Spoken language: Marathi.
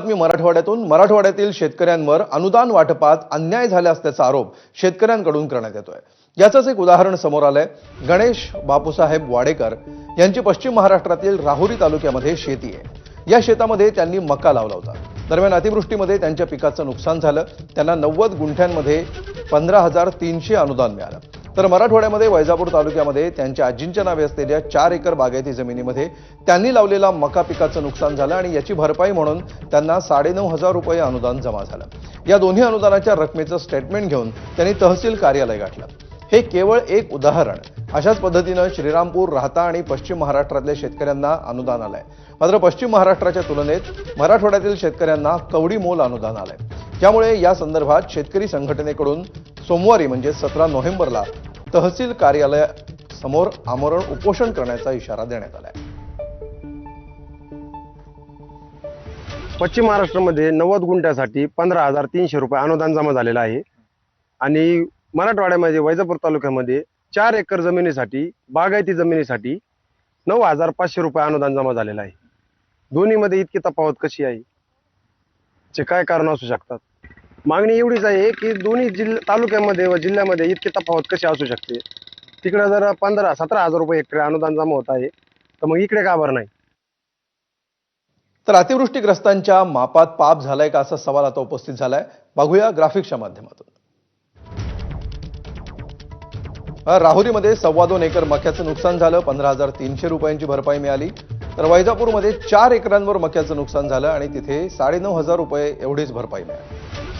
बातमी मराठवाड्यातून. मराठवाड्यातील शेतकऱ्यांवर अनुदान वाटपात अन्याय झाला असल्याचा आरोप शेतकऱ्यांकडून करण्यात येतोय. याचंच एक उदाहरण समोर आलंय. गणेश बापूसाहेब वाडेकर यांची पश्चिम महाराष्ट्रातील राहुरी तालुक्यामध्ये शेती आहे. या शेतामध्ये त्यांनी मका लावला होता. दरम्यान अतिवृष्टीमध्ये त्यांच्या पिकाचं नुकसान झालं. त्यांना 90 गुंठ्यांमध्ये 15,300 अनुदान मिळालं. तर मराठवाड्यामध्ये वैजापूर तालुक्यामध्ये त्यांच्या आजींच्या नावे असलेल्या 4 एकर बागायती जमिनीमध्ये त्यांनी लावलेला मका पिकाचं नुकसान झालं आणि याची भरपाई म्हणून त्यांना 9,500 रुपये अनुदान जमा झालं. या दोन्ही अनुदानाच्या रकमेचं स्टेटमेंट घेऊन त्यांनी तहसील कार्यालय गाठलं. हे केवळ एक उदाहरण. अशाच पद्धतीनं श्रीरामपूर, राहता आणि पश्चिम महाराष्ट्रातल्या शेतकऱ्यांना अनुदान आलंय. मात्र पश्चिम महाराष्ट्राच्या तुलनेत मराठवाड्यातील शेतकऱ्यांना कवडी मोल अनुदान आलंय. त्यामुळे या संदर्भात शेतकरी संघटनेकडून सोमवारी म्हणजे 17 नोव्हेंबरला तहसील कार्यालय समोर आमरण उपोषण करण्याचा इशारा देण्यात आलाय. पश्चिम महाराष्ट्रामध्ये 90 गुंठ्यासाठी 15,300 रुपये अनुदान जमा झालेलं आहे आणि मराठवाड्यामध्ये वैजापूर तालुक्यामध्ये 4 एकर जमिनीसाठी बागायती जमिनीसाठी 9,500 रुपये अनुदान जमा झालेलं आहे. दोन्हीमध्ये इतकी तफावत कशी आहे? चे काय कारण असू शकतात? मागणी एवढीच आहे की दोन्ही तालुक्यामध्ये व जिल्ह्यामध्ये इतकी तफावत कशी असू शकते? तिकडे जर 15-17,000 रुपये हेक्टर अनुदान जमा होत आहे तर मग इकडे का बरं नाही? तर अतिवृष्टीग्रस्तांच्या मापात पाप झालाय का असा सवाल आता उपस्थित झालाय. बघूया ग्राफिक्सच्या माध्यमातून. राहुरीमध्ये 2.25 एकर मक्याचं नुकसान झालं. 15,300 रुपयांची भरपाई मिळाली. तर वैजापूरमध्ये 4 एकरांवर मक्याचं नुकसान झालं आणि तिथे 9,500 रुपये एवढीच भरपाई मिळाली.